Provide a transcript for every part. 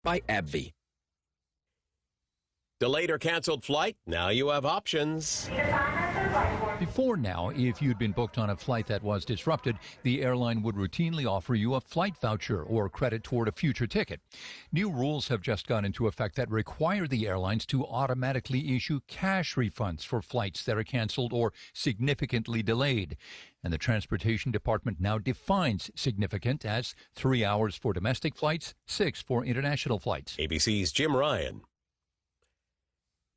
by AbbVie. Delayed or canceled flight? Now you have options. Before now, if you'd been booked on a flight that was disrupted, the airline would routinely offer you a flight voucher or credit toward a future ticket. New rules have just gone into effect that require the airlines to automatically issue cash refunds for flights that are canceled or significantly delayed. And the Transportation Department now defines significant as 3 hours for domestic flights, 6 for international flights. ABC's Jim Ryan.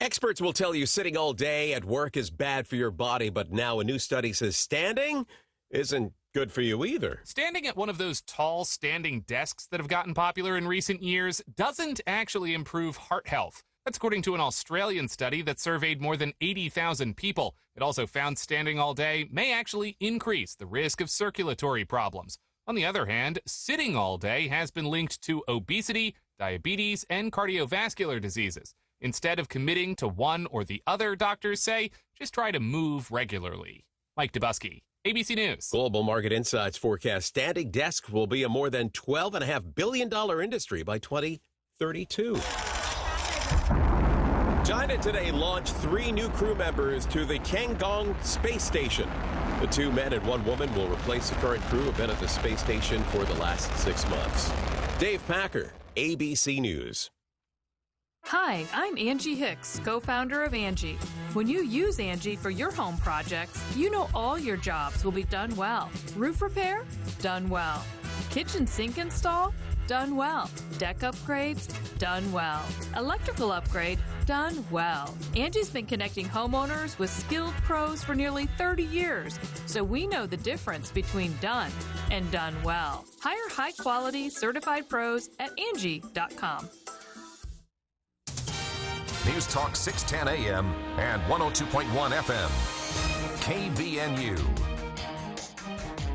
Experts will tell you sitting all day at work is bad for your body, but now a new study says standing isn't good for you either. Standing at one of those tall standing desks that have gotten popular in recent years doesn't actually improve heart health. That's according to an Australian study that surveyed more than 80,000 people. It also found standing all day may actually increase the risk of circulatory problems. On the other hand, sitting all day has been linked to obesity, diabetes, and cardiovascular diseases. Instead of committing to one or the other, doctors say, just try to move regularly. Mike Dubusky, ABC News. Global Market Insights forecast standing desks will be a more than $12.5 billion industry by 2032. China today launched 3 new crew members to the Tiangong space station. The 2 men and 1 woman will replace the current crew who have been at the space station for the last 6 months. Dave Packer, ABC News. Hi, I'm Angie Hicks, co-founder of Angie. When you use Angie for your home projects, you know all your jobs will be done well. Roof repair? Done well. Kitchen sink install? Done well. Deck upgrades? Done well. Electrical upgrade? Done well. Angie's been connecting homeowners with skilled pros for nearly 30 years, so we know the difference between done and done well. Hire high-quality, certified pros at Angie.com. News Talk 610 AM and 102.1 FM. KBNU.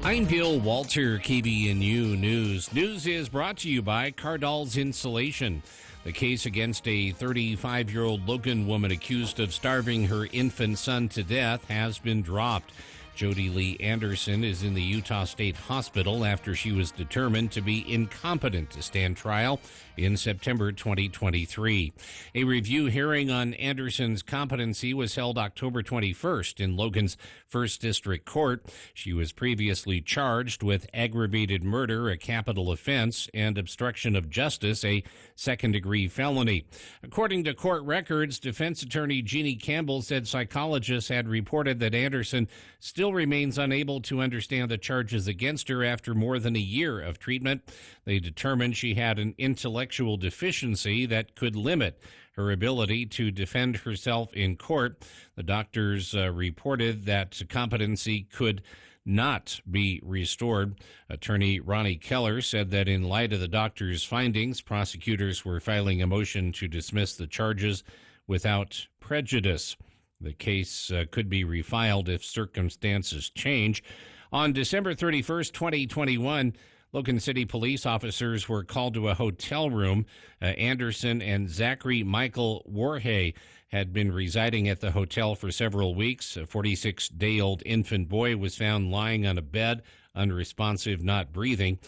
I'm Bill Walter, KBNU News. News is brought to you by Cardall's Insulation. The case against a 35-year-old Logan woman accused of starving her infant son to death has been dropped. Jody Lee Anderson is in the Utah State Hospital after she was determined to be incompetent to stand trial in September 2023. A review hearing on Anderson's competency was held October 21st in Logan's 1st District Court. She was previously charged with aggravated murder, a capital offense, and obstruction of justice, a second-degree felony. According to court records, defense attorney Jeannie Campbell said psychologists had reported that Anderson still remains unable to understand the charges against her after more than a year of treatment. They determined she had an intellectual deficiency that could limit her ability to defend herself in court. The doctors reported that competency could not be restored. Attorney Ronnie Keller said that in light of the doctor's findings, prosecutors were filing a motion to dismiss the charges without prejudice. The case could be refiled if circumstances change. On December 31st, 2021, Logan City police officers were called to a hotel room. Anderson and Zachary Michael Warhay had been residing at the hotel for several weeks. A 46-day-old infant boy was found lying on a bed, unresponsive, not breathing,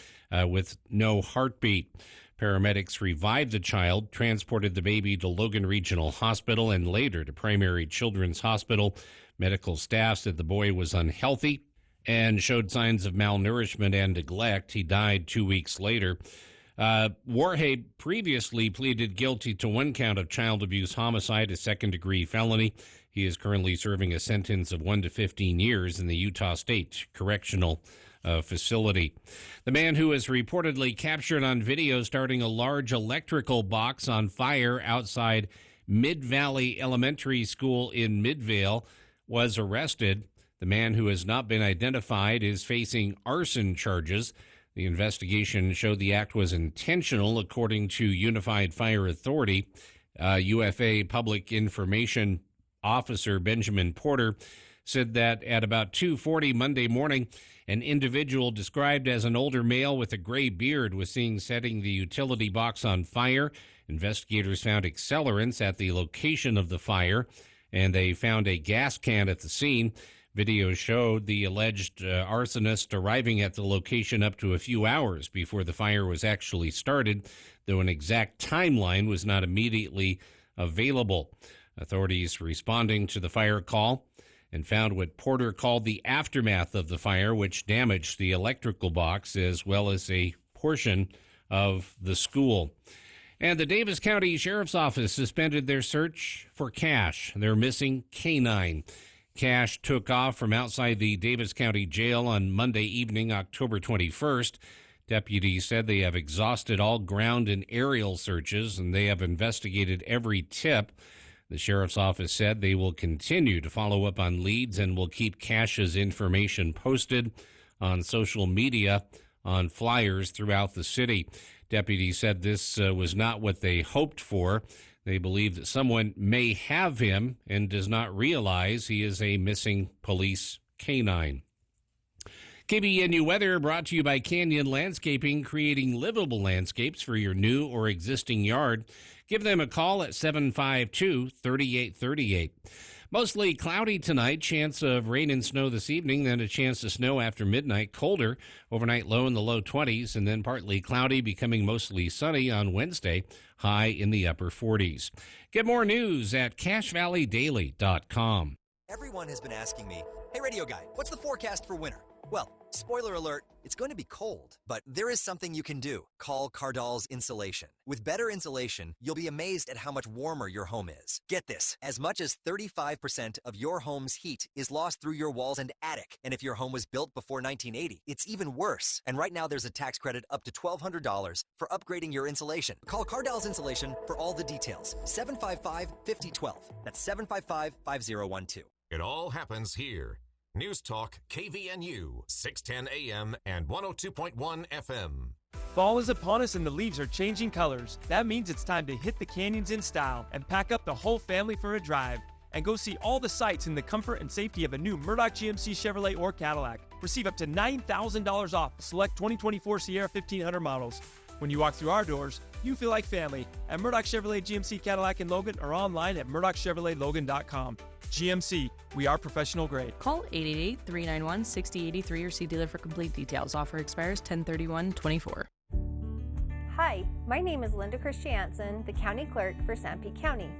with no heartbeat. Paramedics revived the child, transported the baby to Logan Regional Hospital and later to Primary Children's Hospital. Medical staff said the boy was unhealthy and showed signs of malnourishment and neglect. He died 2 weeks later. Warhay previously pleaded guilty to 1 count of child abuse homicide, a second-degree felony. He is currently serving a sentence of 1 to 15 years in the Utah State Correctional Facility. The man who was reportedly captured on video starting a large electrical box on fire outside Mid-Valley Elementary School in Midvale was arrested. The man, who has not been identified, is facing arson charges. The investigation showed the act was intentional, according to Unified Fire Authority. UFA Public Information Officer Benjamin Porter said that at about 2:40 Monday morning, an individual described as an older male with a gray beard was seen setting the utility box on fire. Investigators found accelerants at the location of the fire, and they found a gas can at the scene. Video showed the alleged arsonist arriving at the location up to a few hours before the fire was actually started, though an exact timeline was not immediately available. Authorities responding to the fire call and found what Porter called the aftermath of the fire, which damaged the electrical box as well as a portion of the school. And the Davis County Sheriff's Office suspended their search for Cash, their missing canine. Cash took off from outside the Davis County Jail on Monday evening, October 21st. Deputies said they have exhausted all ground and aerial searches, and they have investigated every tip. The Sheriff's Office said they will continue to follow up on leads and will keep Cash's information posted on social media, on flyers throughout the city. Deputies said this was not what they hoped for. They believe that someone may have him and does not realize he is a missing police canine. KBNU weather brought to you by Canyon Landscaping, creating livable landscapes for your new or existing yard. Give them a call at 752-3838. Mostly cloudy tonight, chance of rain and snow this evening, then a chance of snow after midnight. Colder, overnight low in the low 20s, and then partly cloudy, becoming mostly sunny on Wednesday, high in the upper 40s. Get more news at CashValleyDaily.com. Everyone has been asking me, hey, radio guy, what's the forecast for winter? Well, spoiler alert, it's going to be cold, but there is something you can do. Call Cardall's Insulation. With better insulation, you'll be amazed at how much warmer your home is. Get this, as much as 35% of your home's heat is lost through your walls and attic. And if your home was built before 1980, it's even worse. And right now there's a tax credit up to $1,200 for upgrading your insulation. Call Cardall's Insulation for all the details. 755-5012. That's 755-5012. It all happens here. News Talk KVNU, 610 AM and 102.1 FM. Fall is upon us and the leaves are changing colors. That means it's time to hit the canyons in style and pack up the whole family for a drive and go see all the sights in the comfort and safety of a new Murdoch GMC Chevrolet or Cadillac. Receive up to $9,000 off select 2024 Sierra 1500 models. When you walk through our doors, you feel like family at Murdoch Chevrolet GMC Cadillac in Logan or online at murdochchevroletlogan.com. GMC, we are professional grade. Call 888-391-6083 or see dealer for complete details. Offer expires 10/31/24. Hi, my name is Linda Christiansen, the County Clerk for Sanpete County.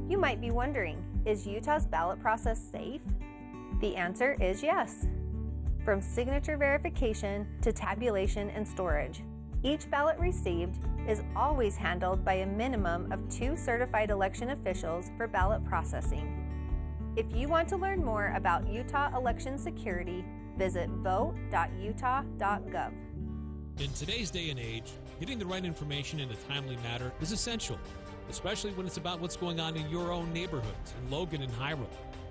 You might be wondering, is Utah's ballot process safe? The answer is yes. From signature verification to tabulation and storage, each ballot received is always handled by a minimum of 2 certified election officials for ballot processing. If you want to learn more about Utah election security, visit vote.utah.gov. In today's day and age, getting the right information in a timely manner is essential, especially when it's about what's going on in your own neighborhoods, in Logan and Hiram,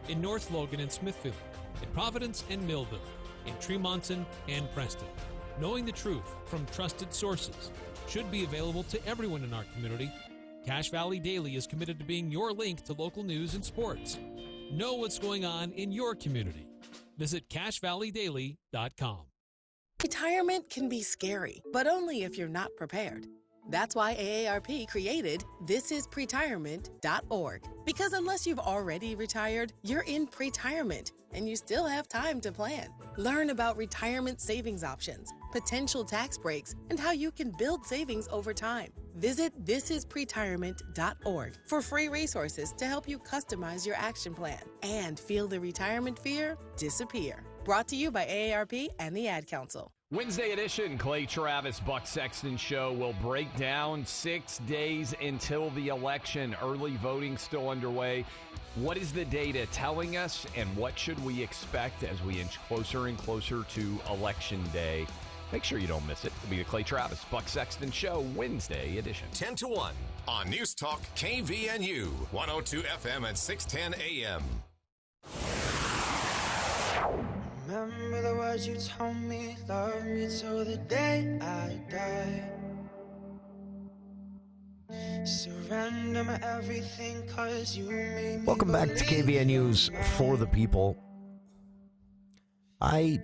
in North Logan and Smithfield, in Providence and Millville, in Tremonton and Preston. Knowing the truth from trusted sources should be available to everyone in our community. Cache Valley Daily is committed to being your link to local news and sports. Know what's going on in your community. Visit CacheValleyDaily.com. Retirement can be scary, but only if you're not prepared. That's why AARP created thisispretirement.org. Because unless you've already retired, you're in pretirement, and you still have time to plan. Learn about retirement savings options, potential tax breaks, and how you can build savings over time. Visit thisispretirement.org for free resources to help you customize your action plan and feel the retirement fear disappear. Brought to you by AARP and the Ad Council. Wednesday edition, Clay Travis, Buck Sexton Show will break down 6 days until the election. Early voting still underway. What is the data telling us, and what should we expect as we inch closer and closer to Election Day? Make sure you don't miss it. It'll be the Clay Travis, Buck Sexton Show, Wednesday edition. 10 to 1 on News Talk KVNU, 102 FM and 610 AM. Remember the words you told me, love me till the day I die. Surrender my everything, 'cause you made me. Welcome back to KVNU's For the People. I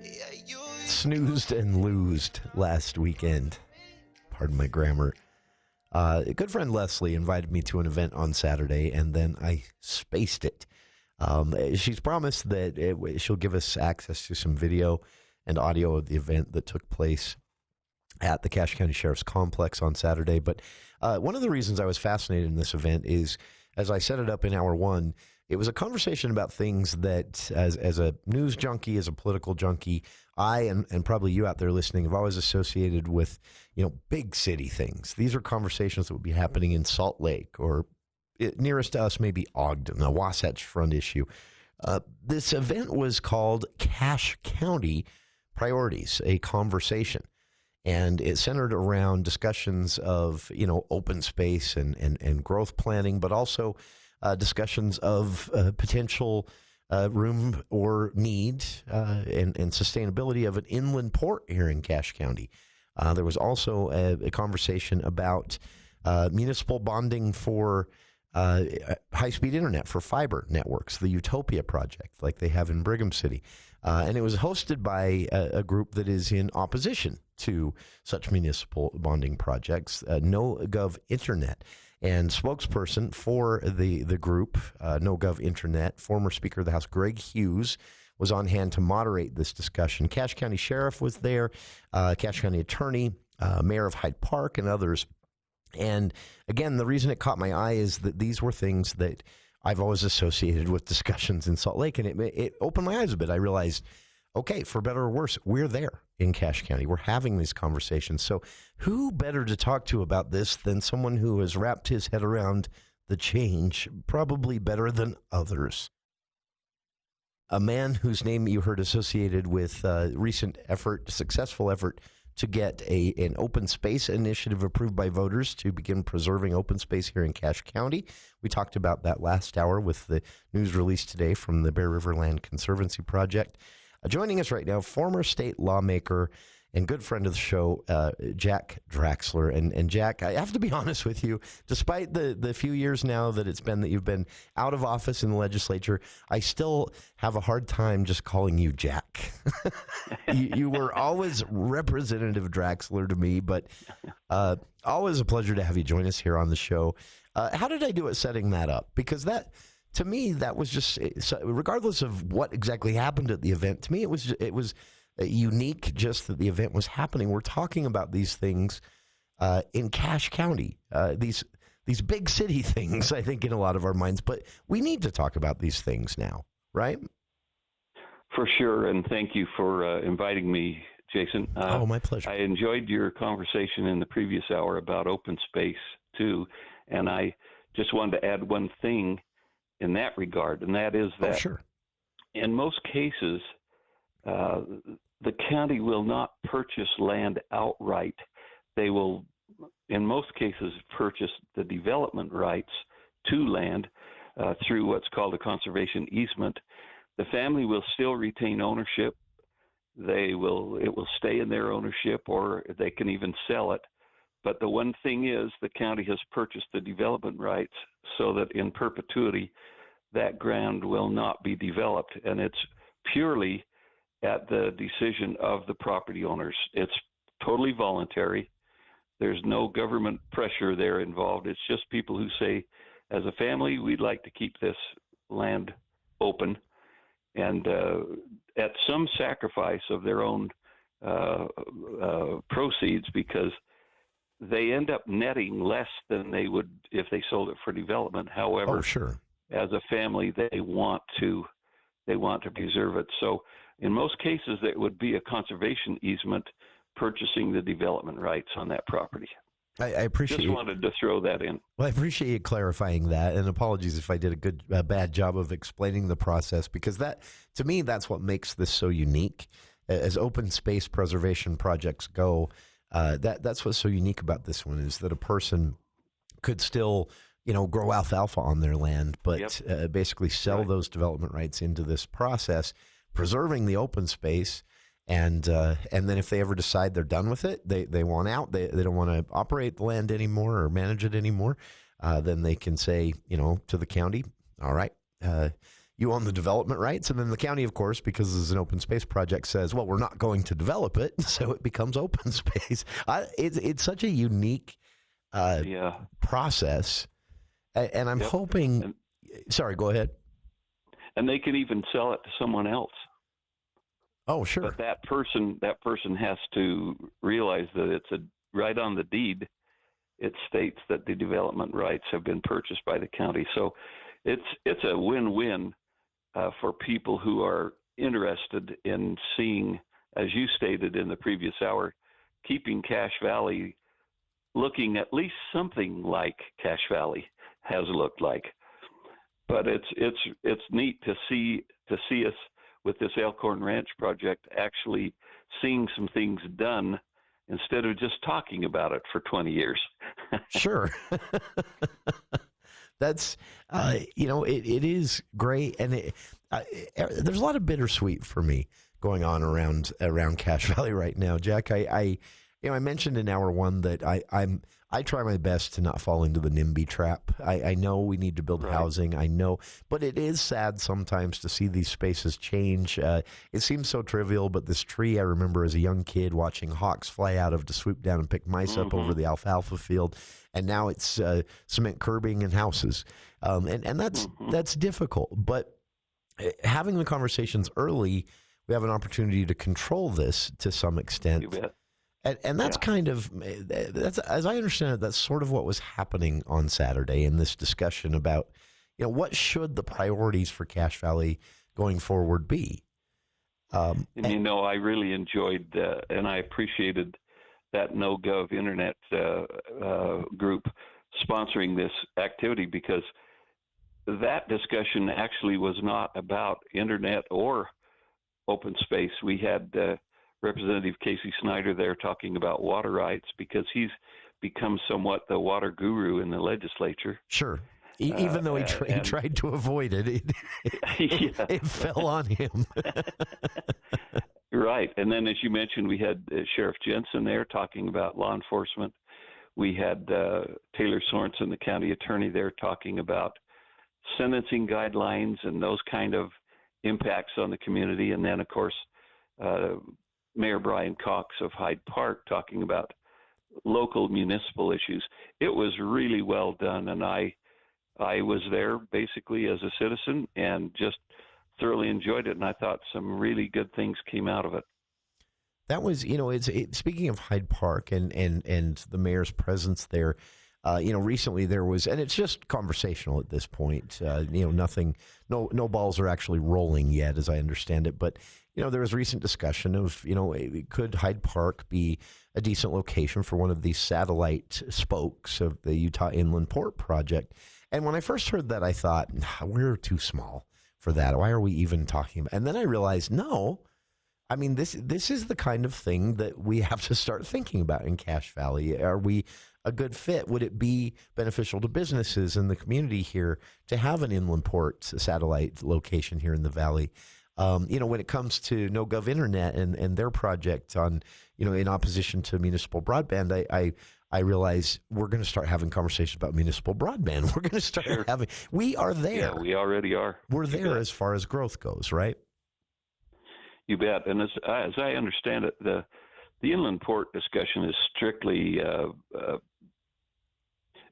snoozed and loosed last weekend. Pardon my grammar. A good friend Leslie invited me to an event on Saturday, and then I spaced it. She's promised that she'll give us access to some video and audio of the event that took place at the Cache County Sheriff's Complex on Saturday. But one of the reasons I was fascinated in this event is, as I set it up in hour one, it was a conversation about things that, as a news junkie, as a political junkie, I and probably you out there listening have always associated with, big city things. These are conversations that would be happening in Salt Lake or nearest to us, maybe Ogden, the Wasatch Front issue. This event was called Cache County Priorities, a conversation. And it centered around discussions of, open space and growth planning, but also discussions of potential room or need and sustainability of an inland port here in Cache County. There was also a conversation about municipal bonding for high-speed internet for fiber networks, the Utopia project, like they have in Brigham City. And it was hosted by a group that is in opposition to such municipal bonding projects, No Gov Internet. And spokesperson for the group, No Gov Internet, former Speaker of the House Greg Hughes, was on hand to moderate this discussion. Cache County Sheriff was there, Cache County Attorney, Mayor of Hyde Park, and others. And again, the reason it caught my eye is that these were things that I've always associated with discussions in Salt Lake, and it opened my eyes a bit. I realized, okay, for better or worse, we're there in Cache County. We're having these conversations. So who better to talk to about this than someone who has wrapped his head around the change, probably better than others? A man whose name you heard associated with recent successful effort to get an open space initiative approved by voters to begin preserving open space here in Cache County. We talked about that last hour with the news release today from the Bear River Land Conservancy Project. Joining us right now, former state lawmaker and good friend of the show, Jack Draxler. And Jack, I have to be honest with you, despite the few years now that it's been that you've been out of office in the legislature, I still have a hard time just calling you Jack. You were always Representative Draxler to me, but always a pleasure to have you join us here on the show. How did I do at setting that up? Because to me, that was just, regardless of what exactly happened at the event, to me, it was unique just that the event was happening. We're talking about these things in Cache County, these big city things, I think, in a lot of our minds. But we need to talk about these things now, right? For sure, and thank you for inviting me, Jason. My pleasure. I enjoyed your conversation in the previous hour about open space, too, and I just wanted to add one thing in that regard, and that is that in most cases, the county will not purchase land outright. They will, in most cases, purchase the development rights to land through what's called a conservation easement. The family will still retain ownership. It will stay in their ownership, or they can even sell it. But the one thing is, the county has purchased the development rights so that in perpetuity, that ground will not be developed, and it's purely at the decision of the property owners. It's totally voluntary. There's no government pressure there involved. It's just people who say, as a family, we'd like to keep this land open, and at some sacrifice of their own proceeds, because they end up netting less than they would if they sold it for development. However, as a family, they want to preserve it. So in most cases, it would be a conservation easement purchasing the development rights on that property. I appreciate. Just wanted to throw that in. Well, I appreciate you clarifying that, and apologies if I did a bad job of explaining the process, because that, to me, that's what makes this so unique. As open space preservation projects go, that's what's so unique about this one, is that a person could still, grow alfalfa on their land, but basically sell those development rights into this process, preserving the open space. And then if they ever decide they're done with it, they want out, they don't want to operate the land anymore or manage it anymore, then they can say, to the county, all right, you own the development rights. And then the county, of course, because this is an open space project, says, well, we're not going to develop it, so it becomes open space. It's such a unique process. And I'm hoping, sorry, go ahead. and they can even sell it to someone else. Oh, sure. But that person has to realize that it's right on the deed. It states that the development rights have been purchased by the county. So it's a win-win for people who are interested in seeing, as you stated in the previous hour, keeping Cache Valley looking at least something like Cache Valley has looked like. But it's neat to see us with this Elkhorn Ranch project actually seeing some things done instead of just talking about it for 20 years. Sure. That's, it is great. And there's a lot of bittersweet for me going on around Cache Valley right now. Jack, I mentioned in hour one that I try my best to not fall into the NIMBY trap. I know we need to build housing. I know, but it is sad sometimes to see these spaces change. It seems so trivial, but this tree, I remember as a young kid watching hawks fly out of to swoop down and pick mice up over the alfalfa field, and now it's cement curbing and houses, and that's difficult. But having the conversations early, we have an opportunity to control this to some extent. You bet. And that's kind of, as I understand it, that's sort of what was happening on Saturday in this discussion about, what should the priorities for Cache Valley going forward be? I really enjoyed and I appreciated that NoGov Internet group sponsoring this activity, because that discussion actually was not about Internet or open space. We had Representative Casey Snyder there talking about water rights, because he's become somewhat the water guru in the legislature. Sure. Even though he tried to avoid it, it fell on him. Right. And then, as you mentioned, we had Sheriff Jensen there talking about law enforcement. We had Taylor Sorensen, the county attorney, there talking about sentencing guidelines and those kind of impacts on the community. And then, of course, Mayor Brian Cox of Hyde Park talking about local municipal issues. It was really well done, and I was there basically as a citizen and just thoroughly enjoyed it, and I thought some really good things came out of it. That was, speaking of Hyde Park and the mayor's presence there, recently there was, and it's just conversational at this point, nothing, no balls are actually rolling yet, as I understand it, but there was recent discussion of, could Hyde Park be a decent location for one of these satellite spokes of the Utah Inland Port Project? And when I first heard that, I thought, we're too small for that. Why are we even talking about? And then I realized, no, I mean, this is the kind of thing that we have to start thinking about in Cache Valley. Are we a good fit? Would it be beneficial to businesses in the community here to have an inland port satellite location here in the valley? When it comes to NoGov Internet and their project on, in opposition to municipal broadband, I realize we're going to start having conversations about municipal broadband. We're going to start having, we are there. Yeah, we already are. We're there as far as growth goes, right? You bet. And as I understand it, the inland port discussion is strictly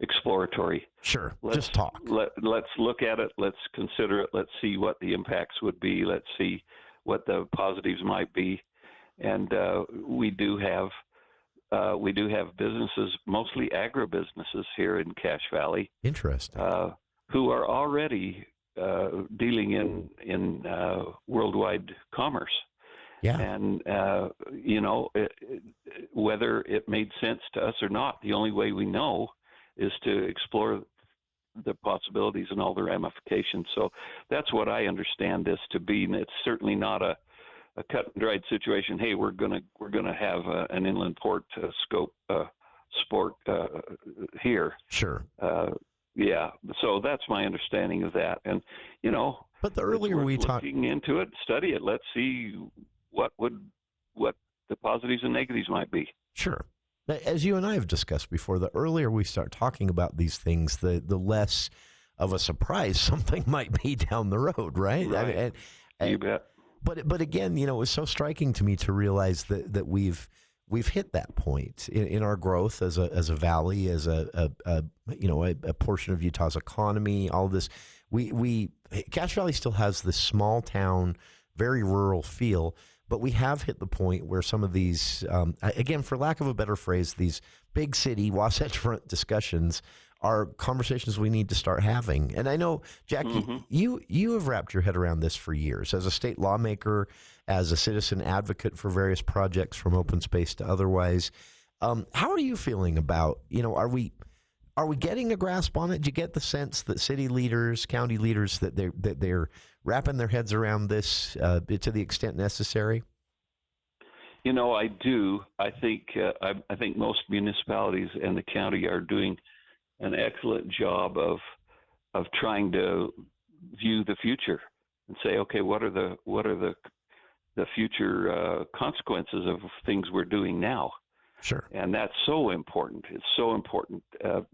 exploratory. Sure. Just talk. Let's look at it. Let's consider it. Let's see what the impacts would be. Let's see what the positives might be. And we do have businesses, mostly agribusinesses here in Cache Valley. Interesting. Who are already dealing in worldwide commerce. Yeah. And, whether it made sense to us or not, the only way we know is to explore the possibilities and all the ramifications. So that's what I understand this to be. And it's certainly not a cut and dried situation. Hey, we're gonna have an inland port scope sport here. Sure. Yeah. So that's my understanding of that. And but the earlier we talk looking into it, study it. Let's see what the positives and negatives might be. Sure. As you and I have discussed before, the earlier we start talking about these things, the less of a surprise something might be down the road, right? Right. I mean, you bet. But again, it was so striking to me to realize that we've we've hit that point in our growth as a valley, as a portion of Utah's economy. All this, Cache Valley still has this small town, very rural feel, but we have hit the point where some of these, again, for lack of a better phrase, these big city Wasatch Front discussions are conversations we need to start having. And I know, Jack, you have wrapped your head around this for years as a state lawmaker, as a citizen advocate for various projects from open space to otherwise. How are you feeling about, are we getting a grasp on it? Do you get the sense that city leaders, county leaders, that they're wrapping their heads around this to the extent necessary? I do. I think most municipalities and the county are doing an excellent job of trying to view the future and say, okay, what are the future consequences of things we're doing now? Sure. And that's so important. It's so important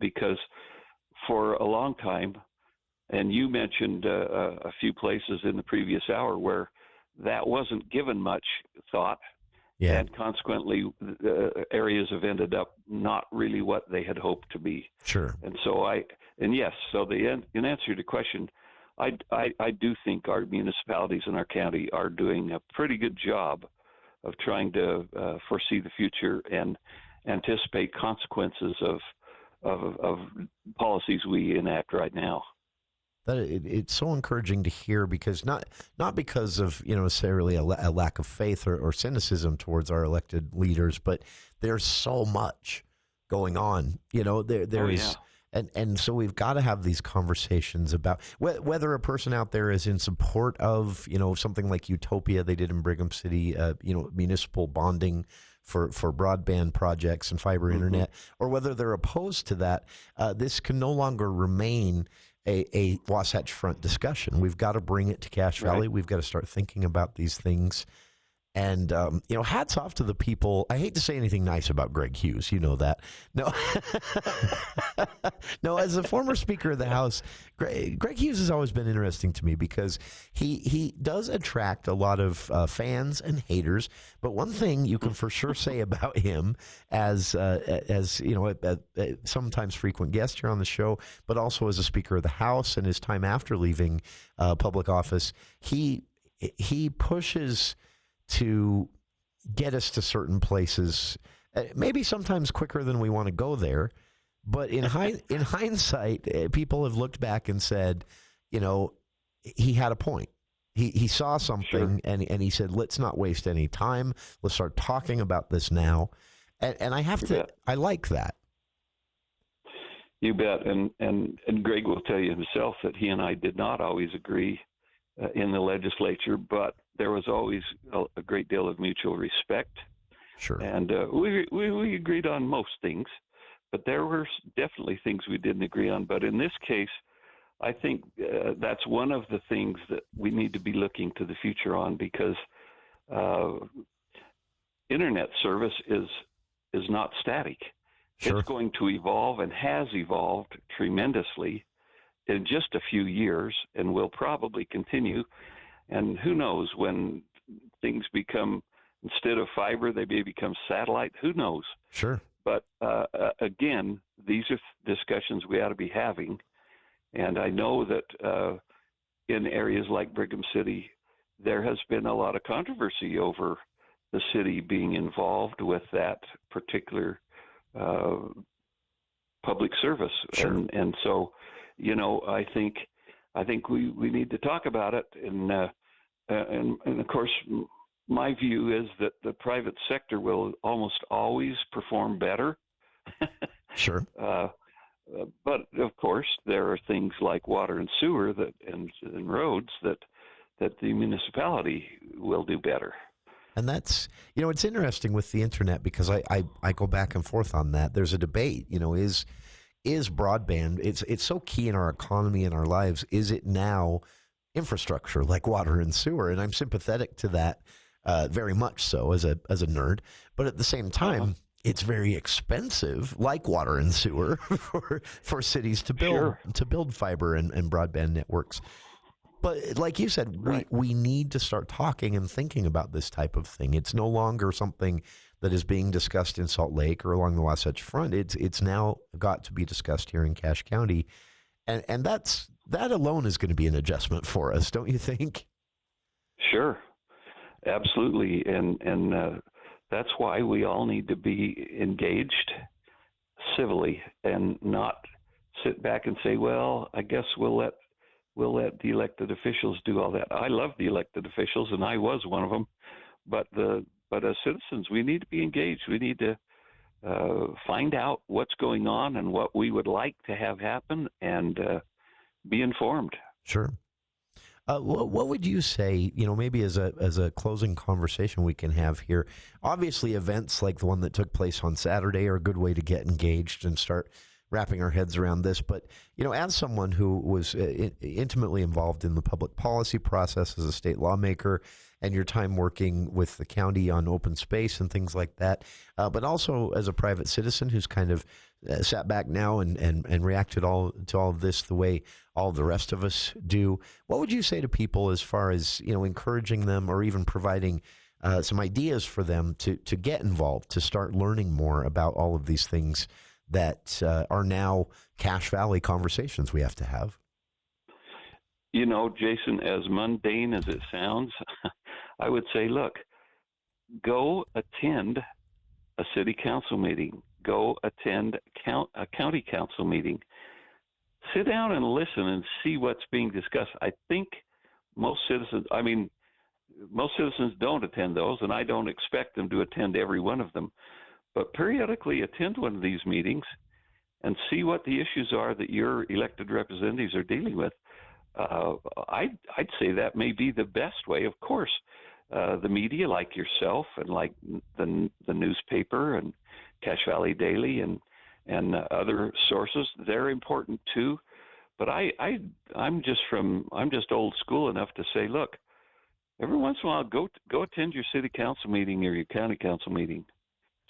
because for a long time, and you mentioned a few places in the previous hour where that wasn't given much thought. Yeah. And consequently, areas have ended up not really what they had hoped to be. Sure. And so in answer to the question, I do think our municipalities in our county are doing a pretty good job of trying to foresee the future and anticipate consequences of policies we enact right now. It's so encouraging to hear, because not because of necessarily a lack of faith or cynicism towards our elected leaders, but there's so much going on. There is, and so we've got to have these conversations about whether a person out there is in support of something like Utopia they did in Brigham City, municipal bonding for broadband projects and fiber internet, or whether they're opposed to that. This can no longer remain a Wasatch Front discussion. We've got to bring it to Cache Valley. Right. We've got to start thinking about these things. And, hats off to the people. I hate to say anything nice about Greg Hughes. You know that. No, no. As a former Speaker of the House, Greg Hughes has always been interesting to me because he does attract a lot of fans and haters. But one thing you can for sure say about him, as a sometimes frequent guest here on the show, but also as a Speaker of the House and his time after leaving public office, he pushes to get us to certain places, maybe sometimes quicker than we want to go there. But in hindsight, people have looked back and said, he had a point. He saw something, and he said, let's not waste any time. Let's start talking about this now. And I like that. You bet. And Greg will tell you himself that he and I did not always agree in the legislature, but there was always a great deal of mutual respect. Sure. And we agreed on most things, but there were definitely things we didn't agree on. But in this case, I think that's one of the things that we need to be looking to the future on, because internet service is not static. Sure. It's going to evolve and has evolved tremendously in just a few years, and will probably continue. And who knows when things become, instead of fiber, they may become satellite. Who knows? Sure. But again, these are discussions we ought to be having. And I know that in areas like Brigham City, there has been a lot of controversy over the city being involved with that particular public service. Sure. And so, I think we need to talk about it. And of course, my view is that the private sector will almost always perform better. Sure. But of course, there are things like water and sewer and roads that the municipality will do better. And that's, it's interesting with the internet, because I go back and forth on that. There's a debate, is broadband, it's so key in our economy and our lives. Is it now infrastructure like water and sewer? And I'm sympathetic to that, very much so, as a nerd. But at the same time, it's very expensive, like water and sewer, for cities to build fiber and broadband networks. But like you said, we need to start talking and thinking about this type of thing. It's no longer something that is being discussed in Salt Lake or along the Wasatch Front, it's now got to be discussed here in Cache County, and that alone is going to be an adjustment for us, don't you think? Sure, absolutely, and that's why we all need to be engaged civilly and not sit back and say, well, I guess we'll let the elected officials do all that. I love the elected officials, and I was one of them, but as citizens, we need to be engaged. We need to find out what's going on and what we would like to have happen, and be informed. Sure. What would you say, maybe as a closing conversation we can have here? Obviously, events like the one that took place on Saturday are a good way to get engaged and start wrapping our heads around this. But, as someone who was intimately involved in the public policy process as a state lawmaker, and your time working with the county on open space and things like that, but also as a private citizen who's kind of sat back now and reacted to all of this the way all the rest of us do, what would you say to people as far as, encouraging them or even providing some ideas for them to get involved, to start learning more about all of these things that are now Cache Valley conversations we have to have? Jason, as mundane as it sounds, I would say, look, go attend a city council meeting. Go attend a county council meeting. Sit down and listen and see what's being discussed. I think most citizens don't attend those, and I don't expect them to attend every one of them. But periodically attend one of these meetings and see what the issues are that your elected representatives are dealing with. I'd say that may be the best way. Of course, the media, like yourself and like the newspaper and Cache Valley Daily and other sources, they're important too. But I'm just old school enough to say, look, every once in a while, go attend your city council meeting or your county council meeting.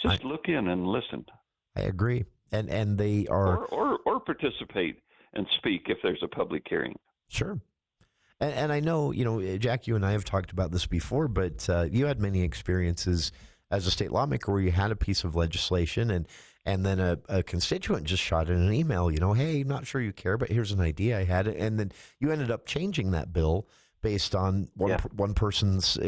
Just look in and listen. I agree, and they are or participate and speak if there's a public hearing. Sure. And I know, Jack, you and I have talked about this before, but you had many experiences as a state lawmaker where you had a piece of legislation and then a constituent just shot in an email, hey, not sure you care, but here's an idea I had. And then you ended up changing that bill based on one person's,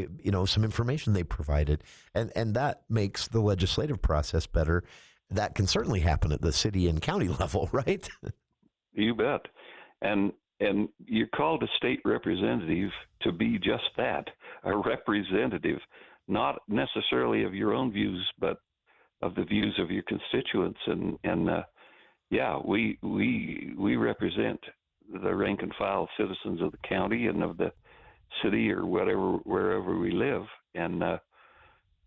some information they provided. And that makes the legislative process better. That can certainly happen at the city and county level, right? You bet. And you're called a state representative to be just that, a representative, not necessarily of your own views, but of the views of your constituents. We represent the rank and file citizens of the county and of the city or wherever we live. And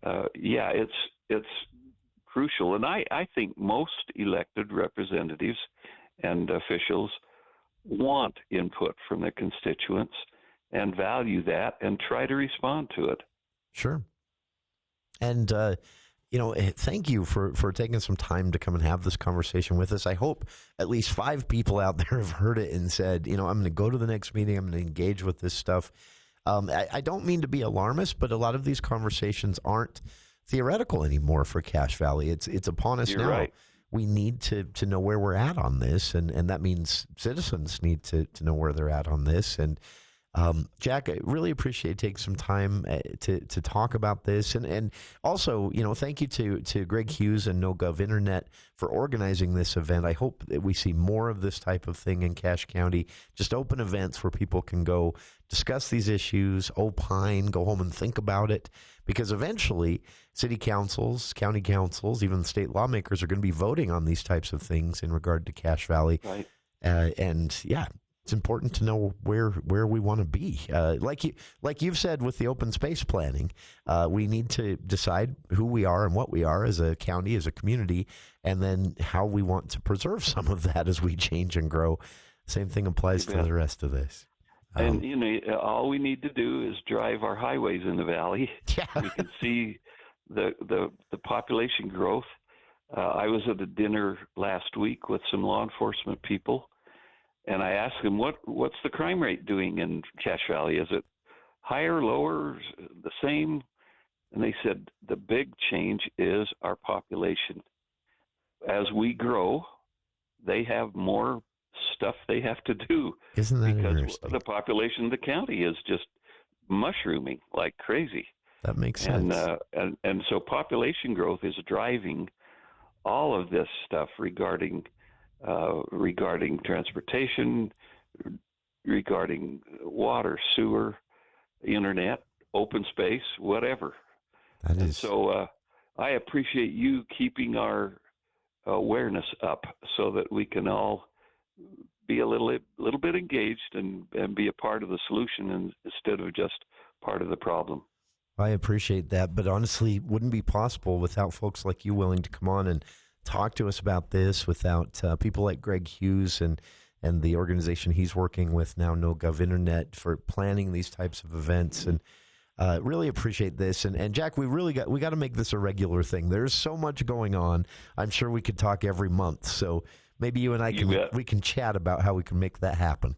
it's crucial. And I think most elected representatives and officials want input from their constituents and value that and try to respond to it. Sure. And, thank you for taking some time to come and have this conversation with us. I hope at least 5 people out there have heard it and said, I'm going to go to the next meeting. I'm going to engage with this stuff. I don't mean to be alarmist, but a lot of these conversations aren't theoretical anymore for Cache Valley. It's upon us now. Right. We need to know where we're at on this, and that means citizens need to know where they're at on this. And Jack, I really appreciate taking some time to talk about this, and also, thank you to Greg Hughes and NoGov Internet for organizing this event. I hope that we see more of this type of thing in Cache County, just open events where people can go discuss these issues, opine, go home and think about it, because eventually city councils, county councils, even state lawmakers are going to be voting on these types of things in regard to Cache Valley. Right. It's important to know where we want to be. Like you've said with the open space planning, we need to decide who we are and what we are as a county, as a community, and then how we want to preserve some of that as we change and grow. Same thing applies to the rest of this. And all we need to do is drive our highways in the valley. Yeah. We can see the population growth. I was at a dinner last week with some law enforcement people, and I asked them, what's the crime rate doing in Cache Valley? Is it higher, lower, the same? And they said the big change is our population. As we grow, they have more stuff they have to do. Isn't that because interesting? The population of the county is just mushrooming like crazy. That makes sense. And so population growth is driving all of this stuff regarding transportation, regarding water, sewer, internet, open space, whatever. And so I appreciate you keeping our awareness up so that we can all be a little bit engaged and be a part of the solution instead of just part of the problem. I appreciate that, but honestly, it wouldn't be possible without folks like you willing to come on and talk to us about this, without people like Greg Hughes and the organization he's working with now, NoGov Internet, for planning these types of events. And really appreciate this. And Jack, we got to make this a regular thing. There's so much going on. I'm sure we could talk every month. So maybe you and I can chat about how we can make that happen.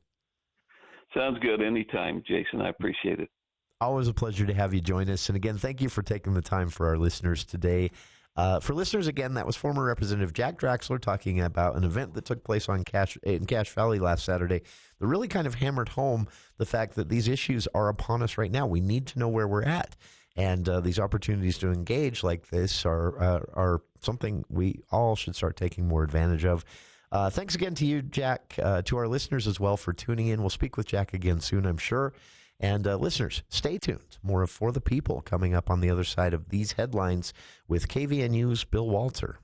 Sounds good. Anytime, Jason. I appreciate it. Always a pleasure to have you join us. And again, thank you for taking the time for our listeners today. For listeners, again, that was former Representative Jack Draxler talking about an event that took place in Cache Valley last Saturday that really kind of hammered home the fact that these issues are upon us right now. We need to know where we're at. And these opportunities to engage like this are something we all should start taking more advantage of. Thanks again to you, Jack, to our listeners as well for tuning in. We'll speak with Jack again soon, I'm sure. And listeners, stay tuned. More of For the People coming up on the other side of these headlines with KVNU's Bill Walter.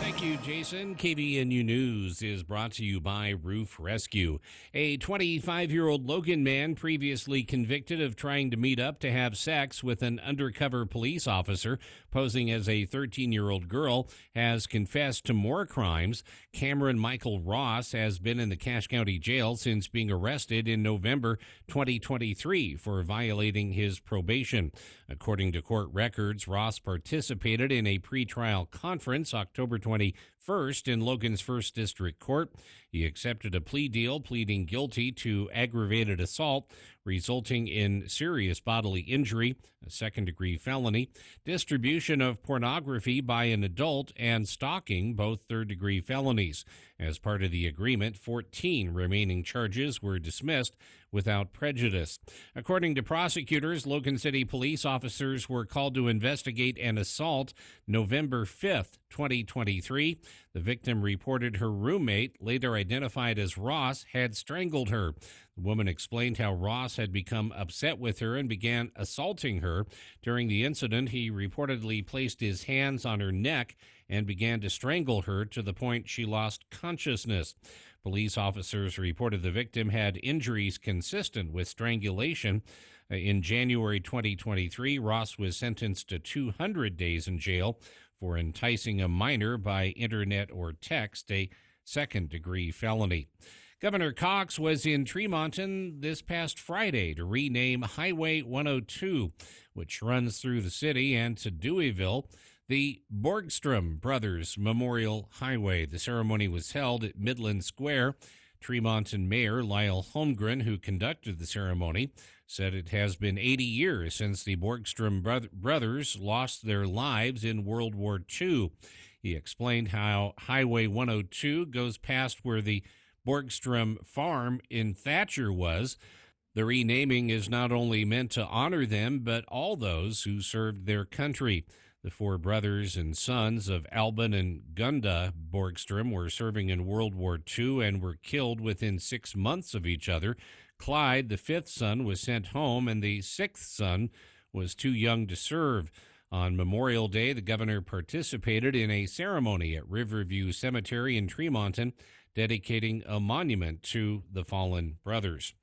Thank you, Jason. KVNU News is brought to you by Roof Rescue. A 25-year-old Logan man previously convicted of trying to meet up to have sex with an undercover police officer posing as a 13-year-old girl has confessed to more crimes. Cameron Michael Ross has been in the Cache County Jail since being arrested in November 2023 for violating his probation. According to court records, Ross participated in a pretrial conference October 21st in Logan's 1st District Court. He accepted a plea deal, pleading guilty to aggravated assault, resulting in serious bodily injury, a second-degree felony, distribution of pornography by an adult, and stalking, both third-degree felonies. As part of the agreement, 14 remaining charges were dismissed without prejudice. According to prosecutors, Logan City police officers were called to investigate an assault November 5th, 2023. The victim reported her roommate, later identified as Ross, had strangled her. The woman explained how Ross had become upset with her and began assaulting her. During the incident, he reportedly placed his hands on her neck and began to strangle her to the point she lost consciousness. Police officers reported the victim had injuries consistent with strangulation. In January 2023, Ross was sentenced to 200 days in jail for enticing a minor by internet or text, a second-degree felony. Governor Cox was in Tremonton this past Friday to rename Highway 102, which runs through the city, and to Deweyville, the Borgstrom Brothers Memorial Highway. The ceremony was held at Midland Square. Tremonton Mayor Lyle Holmgren, who conducted the ceremony, said it has been 80 years since the Borgstrom brothers lost their lives in World War II. He explained how Highway 102 goes past where the Borgstrom farm in Thatcher was. The renaming is not only meant to honor them, but all those who served their country. The four brothers and sons of Alban and Gunda Borgstrom were serving in World War II and were killed within 6 months of each other. Clyde, the fifth son, was sent home, and the sixth son was too young to serve. On Memorial Day, the governor participated in a ceremony at Riverview Cemetery in Tremonton, dedicating a monument to the fallen brothers.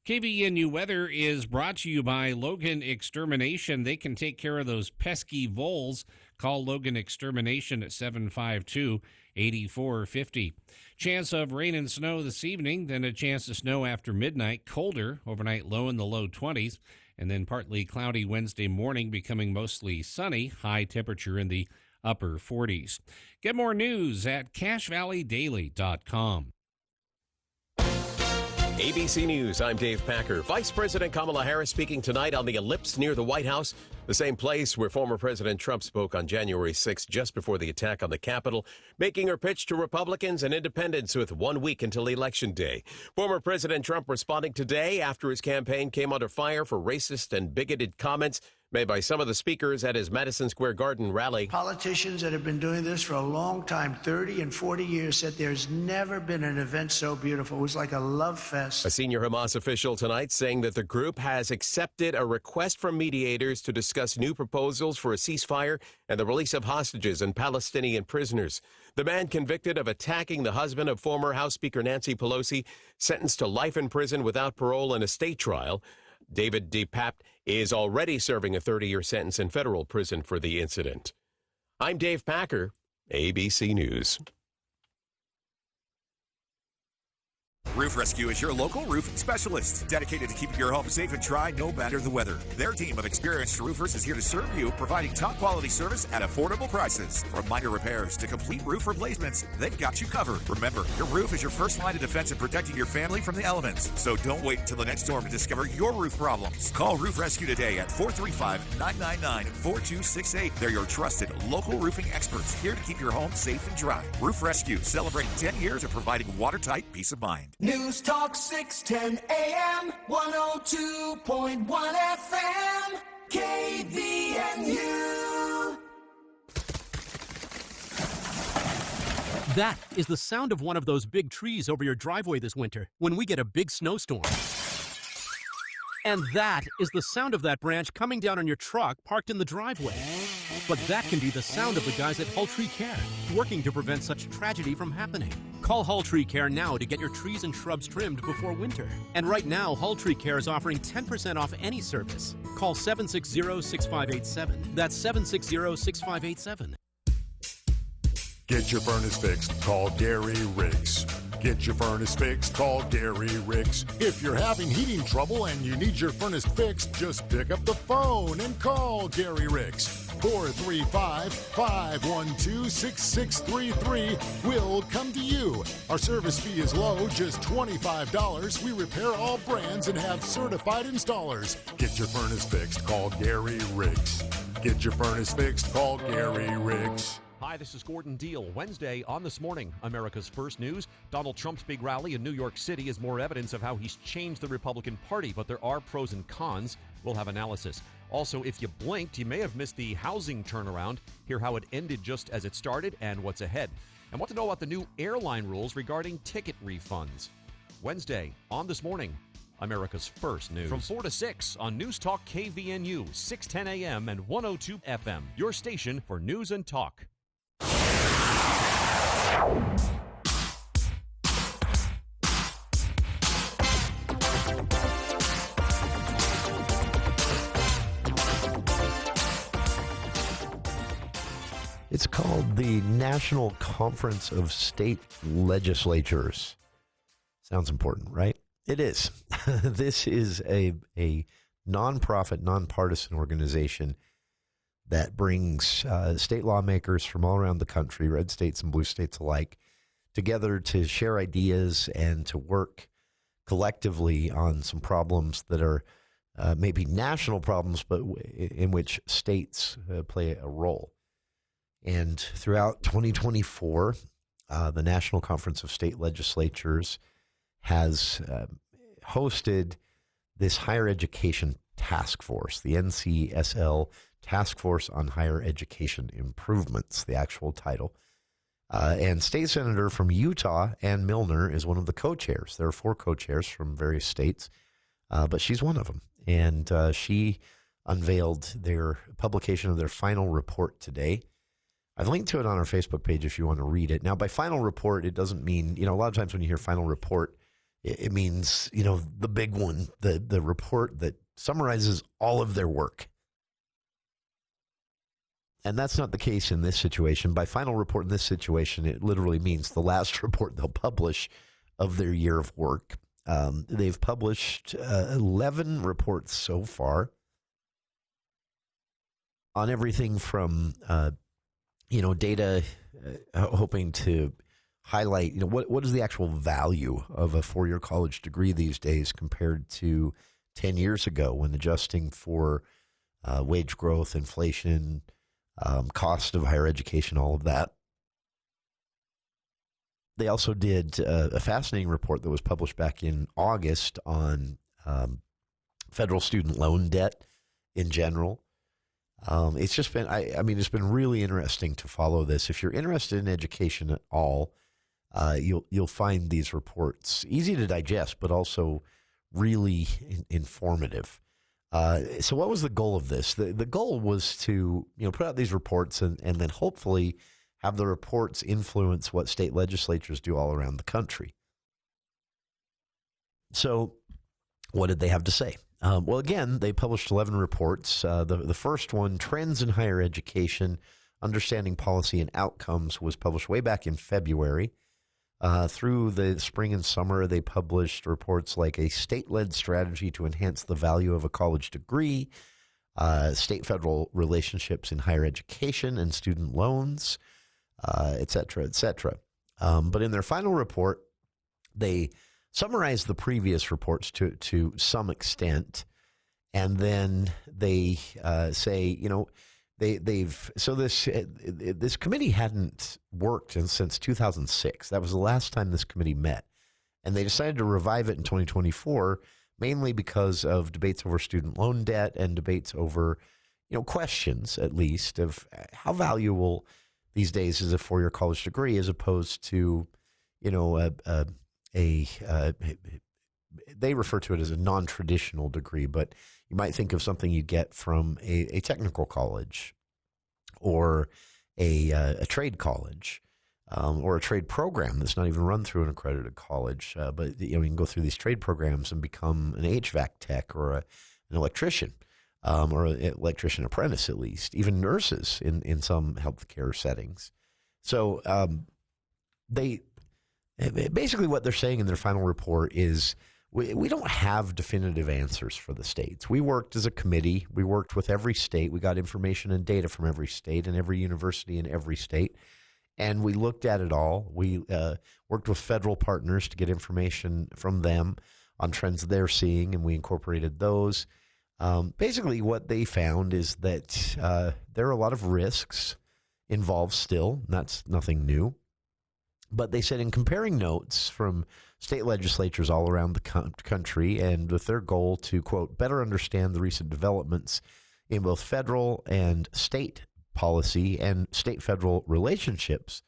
KVNU weather is brought to you by Logan Extermination. They can take care of those pesky voles. Call Logan Extermination at 752-8450. Chance of rain and snow this evening, then a chance of snow after midnight. Colder, overnight low in the low 20s, and then partly cloudy Wednesday morning, becoming mostly sunny. High temperature in the upper 40s. Get more news at CacheValleyDaily.com. ABC News, I'm Dave Packer. Vice President Kamala Harris speaking tonight on the Ellipse near the White House, the same place where former President Trump spoke on January 6th, just before the attack on the Capitol, making her pitch to Republicans and independents with 1 week until Election Day. Former President Trump responding today after his campaign came under fire for racist and bigoted comments made by some of the speakers at his Madison Square Garden rally. Politicians that have been doing this for a long time, 30 and 40 years, said there's never been an event so beautiful. It was like a love fest. A senior Hamas official tonight saying that the group has accepted a request from mediators to discuss new proposals for a ceasefire and the release of hostages and Palestinian prisoners. The man convicted of attacking the husband of former House Speaker Nancy Pelosi, sentenced to life in prison without parole in a state trial. David DePape is already serving a 30-year sentence in federal prison for the incident. I'm Dave Packer, ABC News. Roof Rescue is your local roofing specialist, dedicated to keeping your home safe and dry no matter the weather. Their team of experienced roofers is here to serve you, providing top-quality service at affordable prices. From minor repairs to complete roof replacements, they've got you covered. Remember, your roof is your first line of defense in protecting your family from the elements. So don't wait until the next storm to discover your roof problems. Call Roof Rescue today at 435-999-4268. They're your trusted local roofing experts, here to keep your home safe and dry. Roof Rescue, celebrating 10 years of providing watertight peace of mind. News Talk 610 AM, 102.1 FM, KVNU. That is the sound of one of those big trees over your driveway this winter when we get a big snowstorm. And that is the sound of that branch coming down on your truck parked in the driveway. But that can be the sound of the guys at Hull Tree Care, working to prevent such tragedy from happening. Call Hull Tree Care now to get your trees and shrubs trimmed before winter. And right now, Hull Tree Care is offering 10% off any service. Call 760-6587. That's 760-6587. Get your furnace fixed, call Gary Riggs. Get your furnace fixed, call Gary Riggs. If you're having heating trouble and you need your furnace fixed, just pick up the phone and call Gary Riggs. 435-512-6633. We'll come to you. Our service fee is low, just $25. We repair all brands and have certified installers. Get your furnace fixed, call Gary Riggs. Get your furnace fixed, call Gary Riggs. Hi, this is Gordon Deal. Wednesday on This Morning, America's First News. Donald Trump's big rally in New York City is more evidence of how he's changed the Republican Party, but there are pros and cons. We'll have analysis. Also, if you blinked, you may have missed the housing turnaround. Hear how it ended just as it started and what's ahead. And what to know about the new airline rules regarding ticket refunds. Wednesday on This Morning, America's First News. From 4 to 6 on News Talk KVNU, 610 AM and 102 FM. Your station for news and talk. It's called the National Conference of State Legislatures. Sounds important, right? It is. This is a nonprofit, nonpartisan organization that brings state lawmakers from all around the country, red states and blue states alike, together to share ideas and to work collectively on some problems that are maybe national problems, but in which states play a role. And throughout 2024, the National Conference of State Legislatures has hosted this higher education task force, the NCSL Task Force on Higher Education Improvements, the actual title. And State Senator from Utah, Ann Milner, is one of the co-chairs. There are 4 co-chairs from various states, but she's one of them. And she unveiled their publication of their final report today. I've linked to it on our Facebook page if you want to read it. Now, by final report, it doesn't mean, a lot of times when you hear final report, it means, the big one, the report that summarizes all of their work. And that's not the case in this situation. By final report in this situation, it literally means the last report they'll publish of their year of work. They've published 11 reports so far on everything from, data, hoping to highlight, what is the actual value of a four-year college degree these days compared to 10 years ago when adjusting for wage growth, inflation, cost of higher education, all of that. They also did a fascinating report that was published back in August on federal student loan debt in general. It's just been, it's been really interesting to follow this. If you're interested in education at all, you'll find these reports easy to digest, but also really informative. So what was the goal of this? The goal was to put out these reports and then hopefully have the reports influence what state legislatures do all around the country. So what did they have to say? Well, again, they published 11 reports. The first one, Trends in Higher Education, Understanding Policy and Outcomes, was published way back in February. Through the spring and summer, they published reports like a state-led strategy to enhance the value of a college degree, state-federal relationships in higher education and student loans, et cetera, et cetera. But in their final report, they summarized the previous reports to some extent, and then they say, this committee hadn't worked since 2006. That was the last time this committee met, and they decided to revive it in 2024, mainly because of debates over student loan debt and debates over, questions at least of how valuable these days is a four-year college degree as opposed to, they refer to it as a non-traditional degree, but you might think of something you get from a technical college or a trade college or a trade program that's not even run through an accredited college. But you can go through these trade programs and become an HVAC tech or an electrician or an electrician apprentice, at least, even nurses in some healthcare settings. So they basically what they're saying in their final report is we don't have definitive answers for the states. We worked as a committee. We worked with every state. We got information and data from every state and every university in every state. And we looked at it all. We worked with federal partners to get information from them on trends they're seeing, and we incorporated those. Basically, what they found is that there are a lot of risks involved still. That's nothing new. But they said in comparing notes from state legislatures all around the country and with their goal to, quote, better understand the recent developments in both federal and state policy and state-federal relationships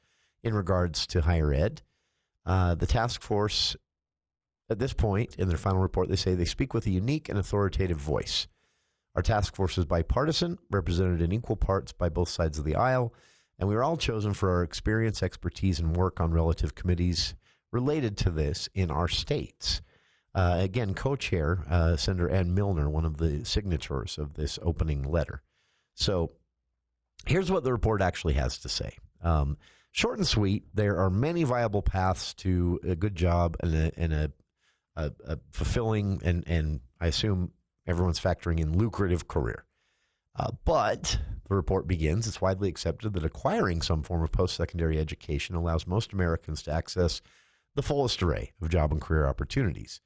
in regards to higher ed, the task force, at this point in their final report, they say they speak with a unique and authoritative voice. Our task force is bipartisan, represented in equal parts by both sides of the aisle, and we were all chosen for our experience, expertise, and work on relative committees related to this in our states. Again, co-chair, Senator Ann Milner, one of the signatories of this opening letter. So here's what the report actually has to say. Short and sweet, there are many viable paths to a good job and a fulfilling and I assume everyone's factoring in lucrative career. But the report begins, it's widely accepted that acquiring some form of post-secondary education allows most Americans to access the fullest array of job and career opportunities.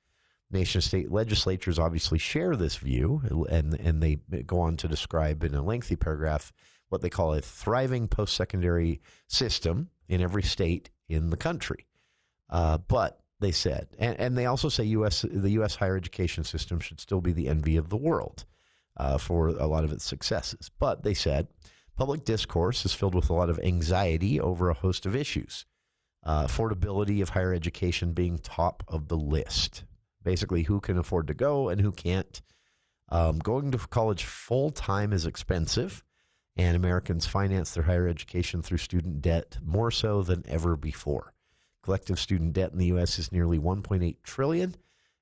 Nation state legislatures obviously share this view, and they go on to describe in a lengthy paragraph what they call a thriving post-secondary system in every state in the country. But they said, and they also say the U.S. higher education system should still be the envy of the world for a lot of its successes. But they said public discourse is filled with a lot of anxiety over a host of issues. Affordability of higher education being top of the list. Basically, who can afford to go and who can't. Going to college full-time is expensive, and Americans finance their higher education through student debt more so than ever before. Collective student debt in the U.S. is nearly $1.8 trillion,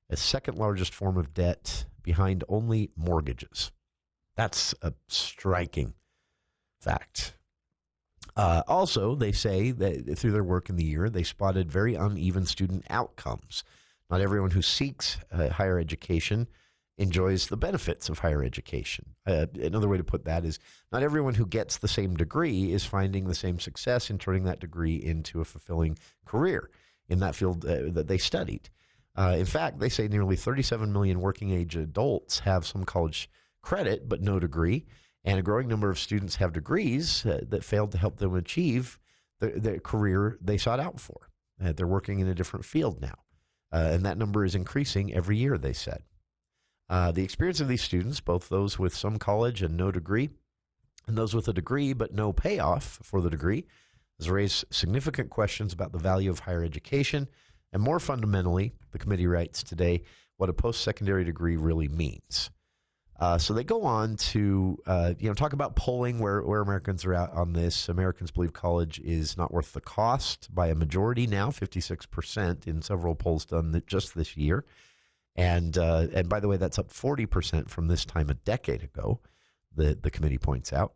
a second largest form of debt behind only mortgages. That's a striking fact. Also, they say that through their work in the year, they spotted very uneven student outcomes. Not everyone who seeks higher education enjoys the benefits of higher education. Another way to put that is not everyone who gets the same degree is finding the same success in turning that degree into a fulfilling career in that field that they studied. In fact, they say nearly 37 million working-age adults have some college credit but no degree, and a growing number of students have degrees that failed to help them achieve the career they sought out for. They're working in a different field now, and that number is increasing every year, they said. The experience of these students, both those with some college and no degree, and those with a degree but no payoff for the degree, has raised significant questions about the value of higher education, and more fundamentally, the committee writes today, what a post-secondary degree really means. So they go on to talk about polling where Americans are at on this. Americans believe college is not worth the cost by a majority now, 56% in several polls done just this year. And by the way, that's up 40% from this time a decade ago, the committee points out.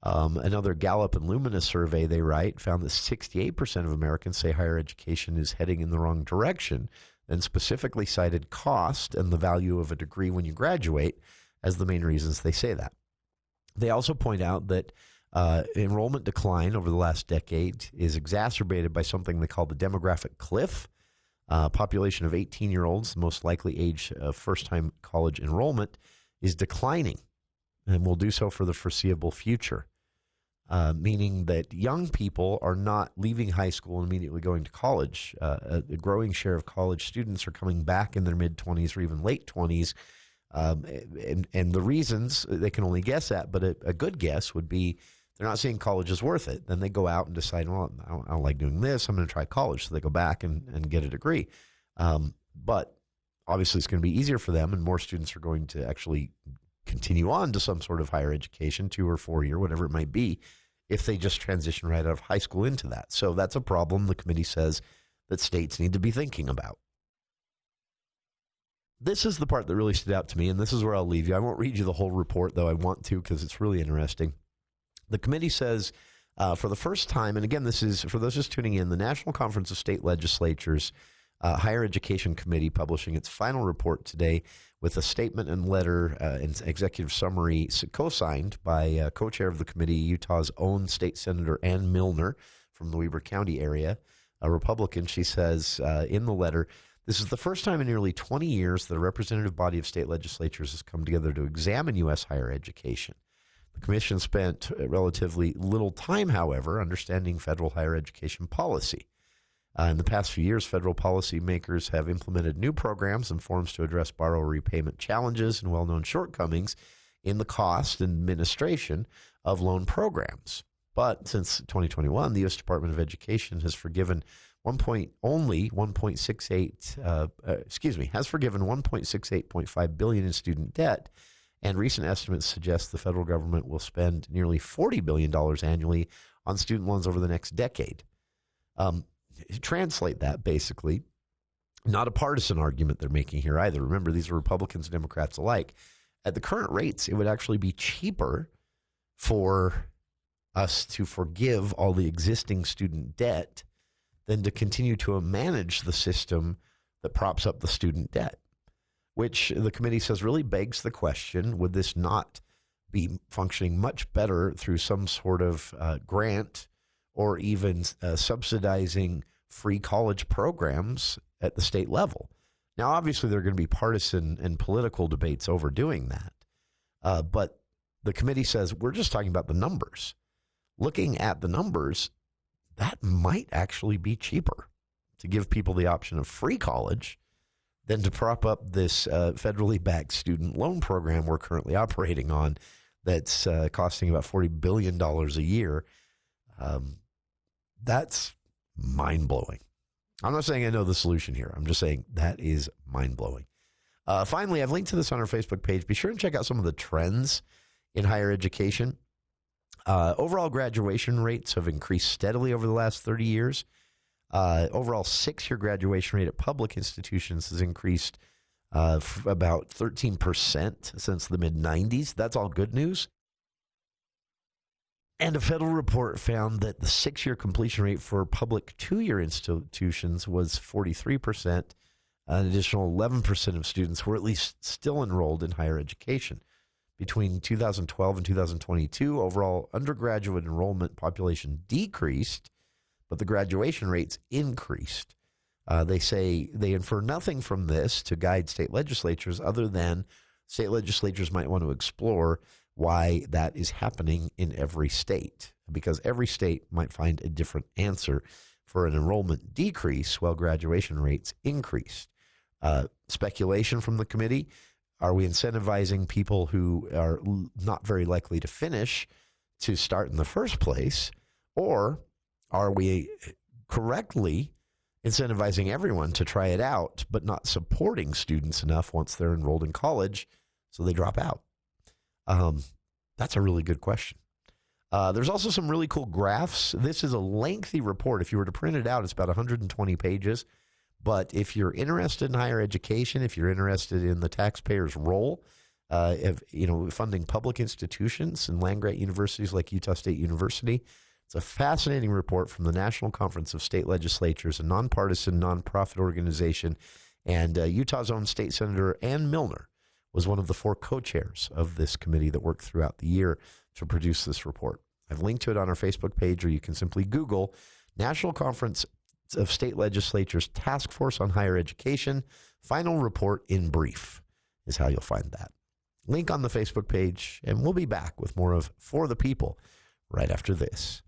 Another Gallup and Lumina survey, they write, found that 68% of Americans say higher education is heading in the wrong direction, and specifically cited cost and the value of a degree when you graduate as the main reasons they say that. They also point out that enrollment decline over the last decade is exacerbated by something they call the demographic cliff. Population of 18-year-olds, the most likely age of first-time college enrollment, is declining and will do so for the foreseeable future, meaning that young people are not leaving high school and immediately going to college. A growing share of college students are coming back in their mid-20s or even late 20s. And the reasons they can only guess at, but a good guess would be they're not seeing college is worth it. Then they go out and decide, well, I don't like doing this. I'm going to try college. So they go back and get a degree. But obviously it's going to be easier for them, and more students are going to actually continue on to some sort of higher education, 2 or 4 year, whatever it might be, if they just transition right out of high school into that. So that's a problem the committee says that states need to be thinking about. This is the part that really stood out to me, and this is where I'll leave you. I won't read you the whole report, though I want to, because it's really interesting. The committee says for the first time, and again, this is for those just tuning in, the National Conference of State Legislatures Higher Education Committee publishing its final report today with a statement and letter and executive summary co-signed by co-chair of the committee, Utah's own State Senator Ann Milner from the Weber County area, a Republican. She says in the letter, this is the first time in nearly 20 years that a representative body of state legislatures has come together to examine U.S. higher education. The commission spent relatively little time, however, understanding federal higher education policy. In the past few years, federal policymakers have implemented new programs and forms to address borrower repayment challenges and well-known shortcomings in the cost and administration of loan programs. But since 2021, the U.S. Department of Education has forgiven $1.68.5 billion in student debt, and recent estimates suggest the federal government will spend nearly $40 billion annually on student loans over the next decade. Translate that, basically, not a partisan argument they're making here either. Remember, these are Republicans and Democrats alike. At the current rates, it would actually be cheaper for us to forgive all the existing student debt than to continue to manage the system that props up the student debt, which the committee says really begs the question, would this not be functioning much better through some sort of grant or even subsidizing free college programs at the state level? Now, obviously, there are going to be partisan and political debates over doing that. But the committee says we're just talking about the numbers. Looking at the numbers, that might actually be cheaper to give people the option of free college than to prop up this federally backed student loan program we're currently operating on that's costing about $40 billion a year. That's mind-blowing. I'm not saying I know the solution here. I'm just saying that is mind-blowing. Finally, I've linked to this on our Facebook page. Be sure and check out some of the trends in higher education. Overall graduation rates have increased steadily over the last 30 years. Overall 6-year graduation rate at public institutions has increased about 13% since the mid-90s. That's all good news. And a federal report found that the 6-year completion rate for public 2-year institutions was 43%, An additional 11% of students were at least still enrolled in higher education. Between 2012 and 2022, overall undergraduate enrollment population decreased, but the graduation rates increased. They say they infer nothing from this to guide state legislatures other than state legislatures might want to explore why that is happening in every state, because every state might find a different answer for an enrollment decrease while graduation rates increased. Speculation from the committee: are we incentivizing people who are not very likely to finish to start in the first place, or are we correctly incentivizing everyone to try it out, but not supporting students enough once they're enrolled in college so they drop out? That's a really good question. There's also some really cool graphs. This is a lengthy report. If you were to print it out, it's about 120 pages. But if you're interested in higher education, if you're interested in the taxpayer's role of funding public institutions and land-grant universities like Utah State University, it's a fascinating report from the National Conference of State Legislatures, a nonpartisan, nonprofit organization. And Utah's own State Senator Ann Milner was one of the 4 co-chairs of this committee that worked throughout the year to produce this report. I've linked to it on our Facebook page, or you can simply Google National Conference of State Legislatures Task Force on Higher Education Final Report in Brief is how you'll find that. Link on the Facebook page, and we'll be back with more of For the People right after this.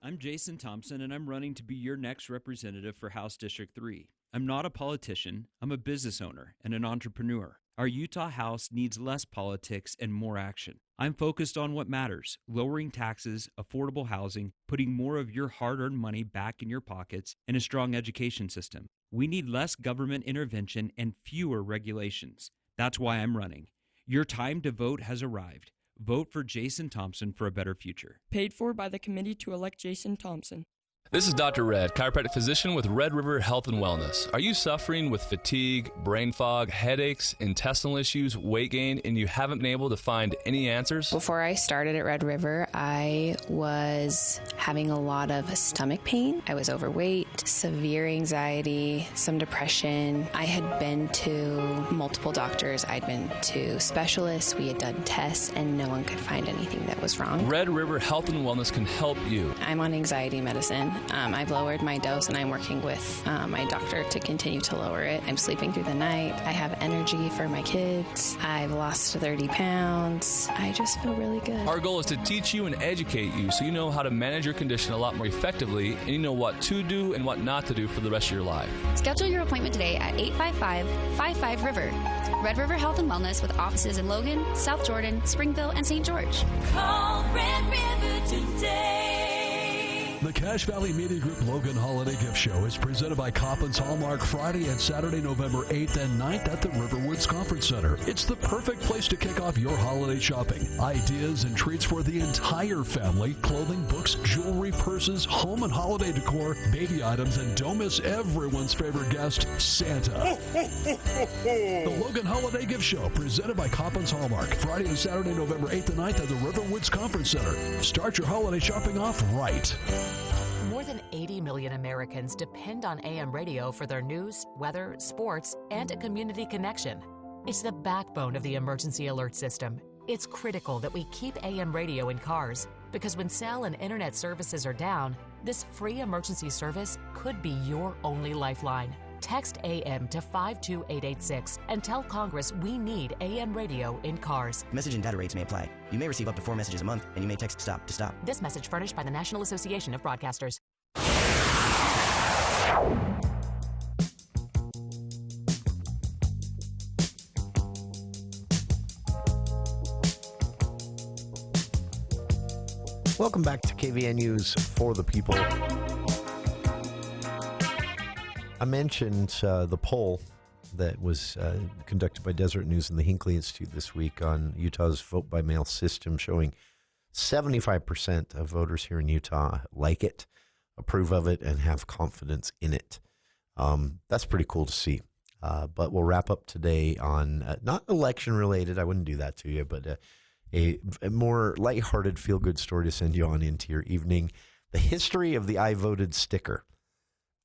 I'm Jason Thompson, and I'm running to be your next representative for House District 3. I'm not a politician. I'm a business owner and an entrepreneur. Our Utah House needs less politics and more action. I'm focused on what matters: lowering taxes, affordable housing, putting more of your hard-earned money back in your pockets, and a strong education system. We need less government intervention and fewer regulations. That's why I'm running. Your time to vote has arrived. Vote for Jason Thompson for a better future. Paid for by the committee to elect Jason Thompson. This is Dr. Red, chiropractic physician with Red River Health and Wellness. Are you suffering with fatigue, brain fog, headaches, intestinal issues, weight gain, and you haven't been able to find any answers? Before I started at Red River, I was having a lot of stomach pain. I was overweight, severe anxiety, some depression. I had been to multiple doctors. I'd been to specialists. We had done tests, and no one could find anything that was wrong. Red River Health and Wellness can help you. I'm on anxiety medicine. I've lowered my dose, and I'm working with my doctor to continue to lower it. I'm sleeping through the night. I have energy for my kids. I've lost 30 pounds. I just feel really good. Our goal is to teach you and educate you so you know how to manage your condition a lot more effectively, and you know what to do and what not to do for the rest of your life. Schedule your appointment today at 855-55-RIVER. Red River Health and Wellness, with offices in Logan, South Jordan, Springville, and St. George. Call Red River today. The Cache Valley Media Group Logan Holiday Gift Show is presented by Coppin's Hallmark, Friday and Saturday, November 8th and 9th at the Riverwoods Conference Center. It's the perfect place to kick off your holiday shopping. Ideas and treats for the entire family: clothing, books, jewelry, purses, home and holiday decor, baby items, and don't miss everyone's favorite guest, Santa. The Logan Holiday Gift Show, presented by Coppin's Hallmark, Friday and Saturday, November 8th and 9th at the Riverwoods Conference Center. Start your holiday shopping off right. More than 80 million Americans depend on AM radio for their news, weather, sports, and a community connection. It's the backbone of the emergency alert system. It's critical that we keep AM radio in cars, because when cell and internet services are down, this free emergency service could be your only lifeline. Text AM to 52886 and tell Congress we need AM radio in cars. Message and data rates may apply. You may receive up to 4 messages a month, and you may text STOP to stop. This message furnished by the National Association of Broadcasters. Welcome back to KVNU's For the People. I mentioned the poll that was conducted by Desert News and the Hinckley Institute this week on Utah's vote-by-mail system, showing 75% of voters here in Utah like it, approve of it, and have confidence in it. That's pretty cool to see. But we'll wrap up today on, not election-related, I wouldn't do that to you, but a more lighthearted, feel-good story to send you on into your evening. The history of the I voted sticker.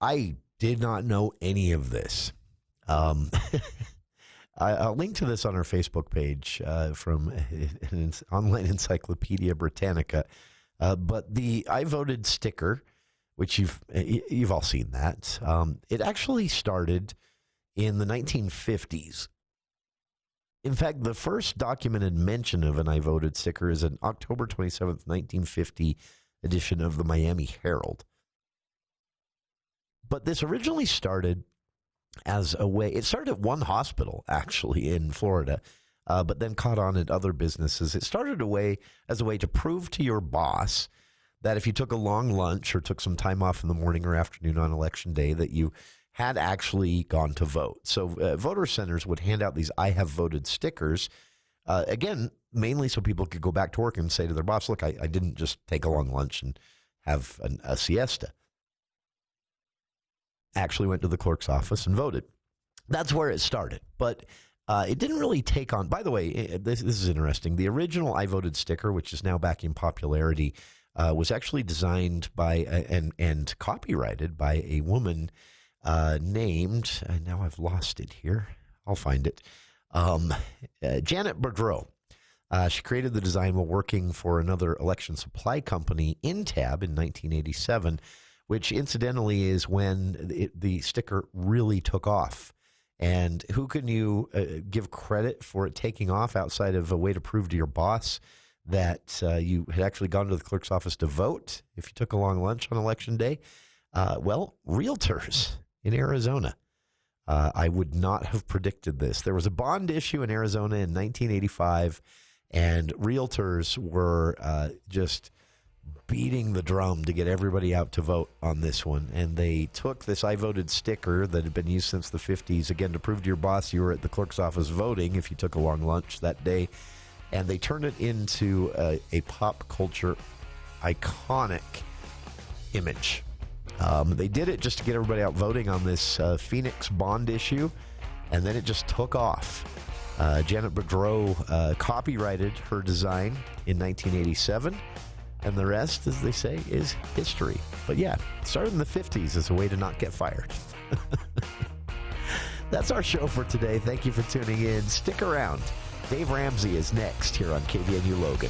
I did not know any of this. I'll link to this on our Facebook page from an online Encyclopedia Britannica. But the I voted sticker, which you've all seen that, it actually started in the 1950s. In fact, the first documented mention of an I voted sticker is an October 27th, 1950 edition of the Miami Herald. But this originally started as a way, it started at one hospital, actually, in Florida, but then caught on at other businesses. It started as a way to prove to your boss that if you took a long lunch or took some time off in the morning or afternoon on election day, that you had actually gone to vote. So voter centers would hand out these I have voted stickers, again, mainly so people could go back to work and say to their boss, look, I didn't just take a long lunch and have a siesta. Actually went to the clerk's office and voted. That's where it started. But it didn't really take on. By the way, this is interesting. The original I voted sticker, which is now back in popularity, was actually designed by and copyrighted by a woman named, now I've lost it here. I'll find it. Janet Boudreau. She created the design while working for another election supply company, Intab, in 1987, which incidentally is when the sticker really took off. And who can you give credit for it taking off outside of a way to prove to your boss that you had actually gone to the clerk's office to vote if you took a long lunch on election day? Well, realtors in Arizona. I would not have predicted this. There was a bond issue in Arizona in 1985, and realtors were just beating the drum to get everybody out to vote on this one. And they took this I voted sticker that had been used since the 50s, again, to prove to your boss you were at the clerk's office voting if you took a long lunch that day. And they turned it into a pop culture iconic image. They did it just to get everybody out voting on this Phoenix bond issue, and then it just took off. Janet Boudreau copyrighted her design in 1987, and the rest, as they say, is history. But yeah, it started in the 50s as a way to not get fired. That's our show for today. Thank you for tuning in. Stick around. Dave Ramsey is next here on KVNU Logan.